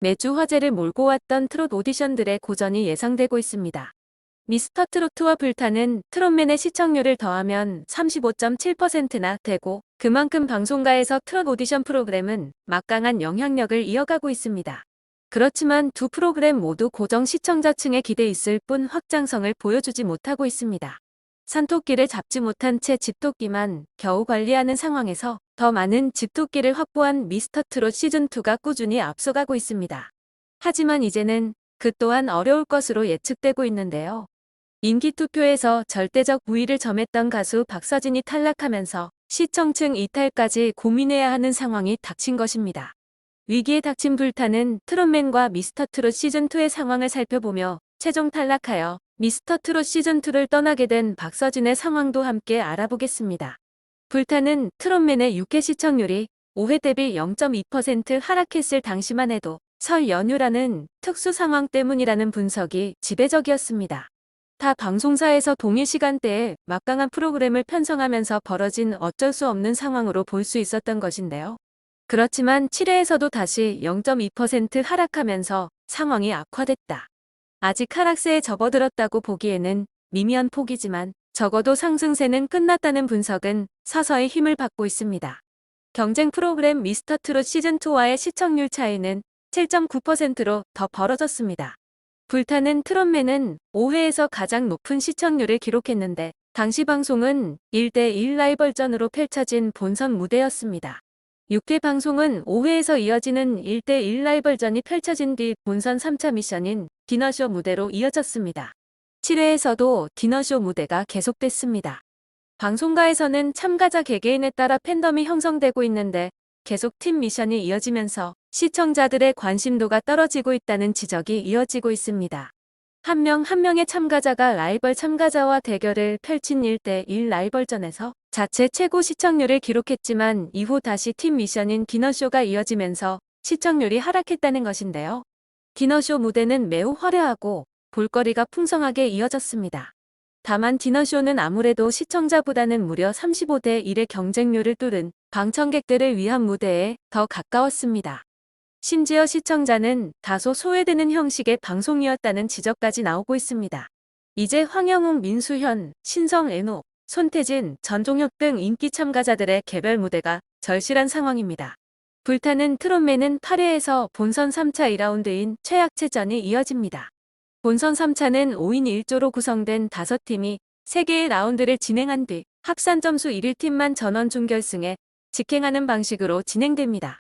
매주 화제를 몰고 왔던 트롯 오디션들의 고전이 예상되고 있습니다. 미스터 트로트와 불타는 트롯맨의 시청률을 더하면 35.7%나 되고 그만큼 방송가에서 트롯 오디션 프로그램은 막강한 영향력을 이어가고 있습니다. 그렇지만 두 프로그램 모두 고정 시청자층에 기대 있을 뿐 확장성을 보여주지 못하고 있습니다. 산토끼를 잡지 못한 채 집토끼만 겨우 관리하는 상황에서 더 많은 집토끼를 확보한 미스터 트롯 시즌2가 꾸준히 앞서가고 있습니다. 하지만 이제는 그 또한 어려울 것으로 예측되고 있는데요. 인기투표에서 절대적 우위를 점했던 가수 박서진이 탈락하면서 시청층 이탈까지 고민해야 하는 상황이 닥친 것입니다. 위기에 닥친 불타는 트롯맨과 미스터 트롯 시즌2의 상황을 살펴보며 최종 탈락하여 미스터 트롯 시즌2를 떠나게 된 박서진의 상황도 함께 알아보겠습니다. 불타는 트롯맨의 6회 시청률이 5회 대비 0.2% 하락했을 당시만 해도 설 연휴라는 특수 상황 때문이라는 분석이 지배적이었습니다. 타 방송사에서 동일 시간대에 막강한 프로그램을 편성하면서 벌어진 어쩔 수 없는 상황으로 볼 수 있었던 것인데요. 그렇지만 7회에서도 다시 0.2% 하락하면서 상황이 악화됐다. 아직 하락세에 접어들었다고 보기에는 미미한 폭이지만 적어도 상승세는 끝났다는 분석은 서서히 힘을 받고 있습니다. 경쟁 프로그램 미스터 트롯 시즌2와의 시청률 차이는 7.9%로 더 벌어졌습니다. 불타는 트롯맨은 5회에서 가장 높은 시청률을 기록했는데 당시 방송은 1대1 라이벌전으로 펼쳐진 본선 무대였습니다. 6회 방송은 5회에서 이어지는 1대1 라이벌전이 펼쳐진 뒤 본선 3차 미션인 디너쇼 무대로 이어졌습니다. 7회에서도 디너쇼 무대가 계속됐습니다. 방송가에서는 참가자 개개인에 따라 팬덤이 형성되고 있는데 계속 팀 미션이 이어지면서 시청자들의 관심도가 떨어지고 있다는 지적이 이어지고 있습니다. 한 명 한 명의 참가자가 라이벌 참가자와 대결을 펼친 1대1 라이벌전에서 자체 최고 시청률을 기록했지만 이후 다시 팀 미션인 디너쇼가 이어지면서 시청률이 하락했다는 것인데요. 디너쇼 무대는 매우 화려하고 볼거리가 풍성하게 이어졌습니다. 다만 디너쇼는 아무래도 시청자보다는 무려 35대 1의 경쟁률을 뚫은 방청객들을 위한 무대에 더 가까웠습니다. 심지어 시청자는 다소 소외되는 형식의 방송이었다는 지적까지 나오고 있습니다. 이제 황영웅, 민수현, 신성, 애녹, 손태진, 전종혁 등 인기 참가자들의 개별 무대가 절실한 상황입니다. 불타는 트롯맨은 8회에서 본선 3차 2라운드인 최약체전이 이어집니다. 본선 3차는 5인 1조로 구성된 5팀이 3개의 라운드를 진행한 뒤 합산 점수 1위 팀만 전원 준결승에 직행하는 방식으로 진행됩니다.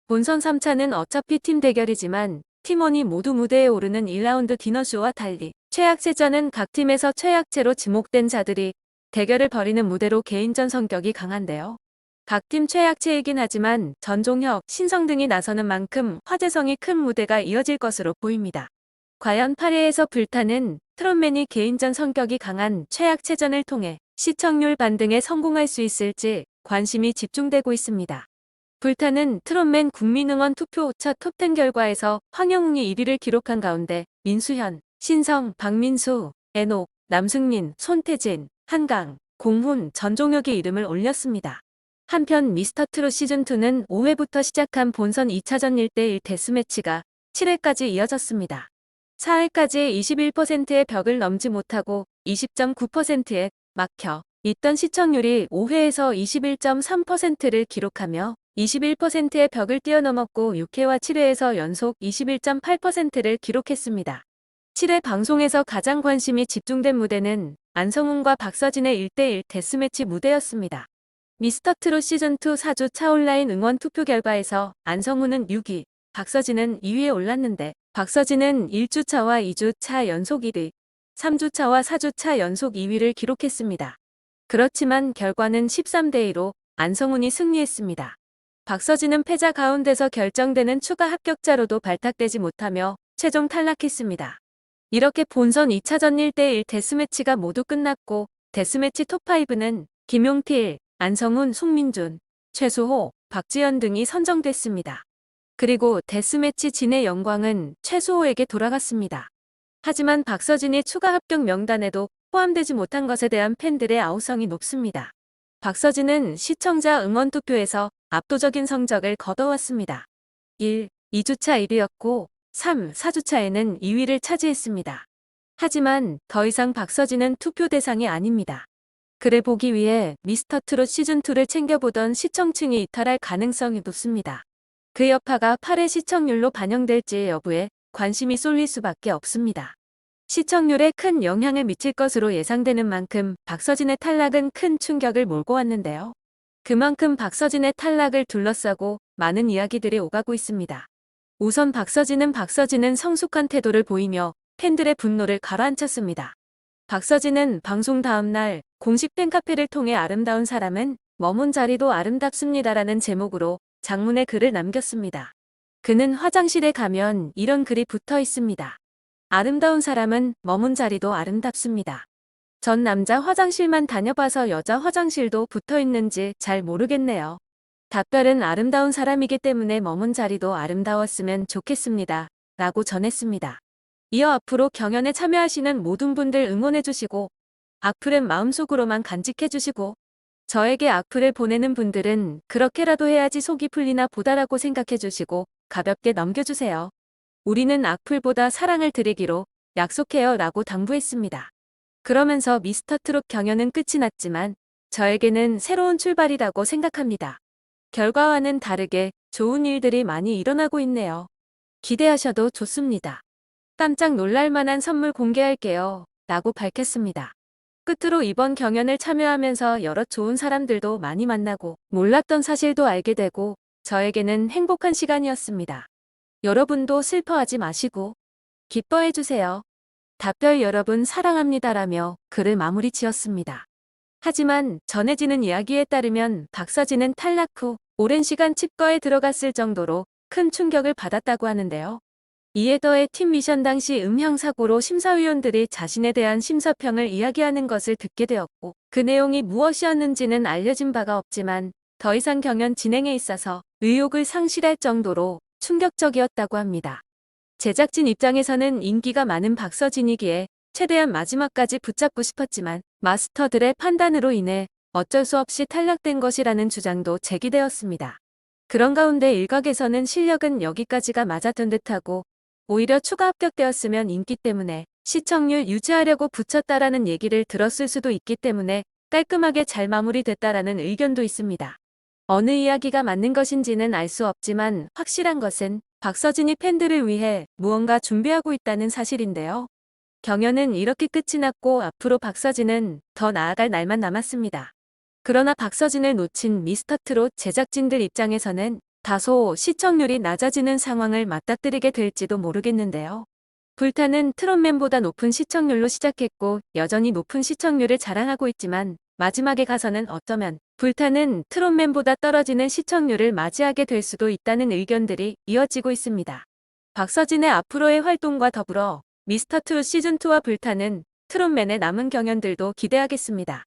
본선 3차는 어차피 팀 대결이지만 팀원이 모두 무대에 오르는 1라운드 디너쇼와 달리 최약체전은 각 팀에서 최약체로 지목된 자들이 대결을 벌이는 무대로 개인전 성격이 강한데요. 각 팀 최약체이긴 하지만 전종혁, 신성 등이 나서는 만큼 화제성이 큰 무대가 이어질 것으로 보입니다. 과연 8회에서 불타는 트롯맨이 개인전 성격이 강한 최약체전을 통해 시청률 반등에 성공할 수 있을지 관심이 집중되고 있습니다. 불타는 트롯맨 국민응원 투표 첫 톱10 결과에서 황영웅이 1위를 기록한 가운데 민수현, 신성, 박민수, 애녹, 남승민, 손태진, 한강, 공훈, 전종혁의 이름을 올렸습니다. 한편 미스터 트롯 시즌2는 5회부터 시작한 본선 2차전 1대1 데스매치가 7회까지 이어졌습니다. 4회까지 21%의 벽을 넘지 못하고 20.9%에 막혀 있던 시청률이 5회에서 21.3%를 기록하며 21%의 벽을 뛰어넘었고 6회와 7회에서 연속 21.8%를 기록했습니다. 7회 방송에서 가장 관심이 집중된 무대는 안성훈과 박서진의 1대1 데스매치 무대였습니다. 미스터 트롯 시즌2 4주차 온라인 응원 투표 결과에서 안성훈은 6위, 박서진은 2위에 올랐는데 박서진은 1주차와 2주차 연속 1위, 3주차와 4주차 연속 2위를 기록했습니다. 그렇지만 결과는 13대2로 안성훈이 승리했습니다. 박서진은 패자 가운데서 결정되는 추가 합격자로도 발탁되지 못하며 최종 탈락했습니다. 이렇게 본선 2차전 1대1 데스매치가 모두 끝났고 데스매치 톱5는 김용필, 안성훈, 송민준, 최수호, 박지연 등이 선정됐습니다. 그리고 데스매치 진의 영광은 최수호에게 돌아갔습니다. 하지만 박서진이 추가 합격 명단에도 포함되지 못한 것에 대한 팬들의 아우성이 높습니다. 박서진은 시청자 응원 투표에서 압도적인 성적을 거둬왔습니다. 1. 2주차 1위였고 3, 4주차에는 2위를 차지했습니다. 하지만 더 이상 박서진은 투표 대상이 아닙니다. 그를 보기 위해 미스터트롯 시즌2를 챙겨보던 시청층이 이탈할 가능성이 높습니다. 그 여파가 8회 시청률로 반영될지 여부에 관심이 쏠릴 수밖에 없습니다. 시청률에 큰 영향을 미칠 것으로 예상되는 만큼 박서진의 탈락은 큰 충격을 몰고 왔는데요. 그만큼 박서진의 탈락을 둘러싸고 많은 이야기들이 오가고 있습니다. 우선 박서진은 성숙한 태도를 보이며 팬들의 분노를 가라앉혔습니다. 박서진은 방송 다음 날 공식 팬카페를 통해 아름다운 사람은 머문 자리도 아름답습니다라는 제목으로 장문의 글을 남겼습니다. 그는 화장실에 가면 이런 글이 붙어 있습니다. 아름다운 사람은 머문 자리도 아름답습니다. 전 남자 화장실만 다녀봐서 여자 화장실도 붙어 있는지 잘 모르겠네요. 답변은 아름다운 사람이기 때문에 머문 자리도 아름다웠으면 좋겠습니다. 라고 전했습니다. 이어 앞으로 경연에 참여하시는 모든 분들 응원해주시고 악플은 마음속으로만 간직해주시고 저에게 악플을 보내는 분들은 그렇게라도 해야지 속이 풀리나 보다라고 생각해주시고 가볍게 넘겨주세요. 우리는 악플보다 사랑을 드리기로 약속해요 라고 당부했습니다. 그러면서 미스터트롯 경연은 끝이 났지만 저에게는 새로운 출발이라고 생각합니다. 결과와는 다르게 좋은 일들이 많이 일어나고 있네요. 기대하셔도 좋습니다. 깜짝 놀랄 만한 선물 공개할게요. 라고 밝혔습니다. 끝으로 이번 경연을 참여하면서 여러 좋은 사람들도 많이 만나고 몰랐던 사실도 알게 되고 저에게는 행복한 시간이었습니다. 여러분도 슬퍼하지 마시고 기뻐해주세요. 답별 여러분 사랑합니다라며 글을 마무리 지었습니다. 하지만 전해지는 이야기에 따르면 박서진은 탈락 후 오랜 시간 칩거에 들어갔을 정도로 큰 충격을 받았다고 하는데요. 이에 더해 팀 미션 당시 음향 사고로 심사위원들이 자신에 대한 심사평을 이야기하는 것을 듣게 되었고 그 내용이 무엇이었는지는 알려진 바가 없지만 더 이상 경연 진행에 있어서 의욕을 상실할 정도로 충격적이었다고 합니다. 제작진 입장에서는 인기가 많은 박서진이기에 최대한 마지막까지 붙잡고 싶었지만 마스터들의 판단으로 인해 어쩔 수 없이 탈락된 것이라는 주장도 제기되었습니다. 그런 가운데 일각에서는 실력은 여기까지가 맞았던 듯하고 오히려 추가 합격되었으면 인기 때문에 시청률 유지하려고 붙였다라는 얘기를 들었을 수도 있기 때문에 깔끔하게 잘 마무리됐다라는 의견도 있습니다. 어느 이야기가 맞는 것인지는 알 수 없지만 확실한 것은 박서진이 팬들을 위해 무언가 준비하고 있다는 사실인데요. 경연은 이렇게 끝이 났고 앞으로 박서진은 더 나아갈 날만 남았습니다. 그러나 박서진을 놓친 미스터트롯 제작진들 입장에서는 다소 시청률이 낮아지는 상황을 맞닥뜨리게 될지도 모르겠는데요. 불타는 트롯맨보다 높은 시청률로 시작했고 여전히 높은 시청률을 자랑하고 있지만 마지막에 가서는 어쩌면 불타는 트롯맨보다 떨어지는 시청률을 맞이하게 될 수도 있다는 의견들이 이어지고 있습니다. 박서진의 앞으로의 활동과 더불어 미스터트롯 시즌2와 불타는 트롯맨의 남은 경연들도 기대하겠습니다.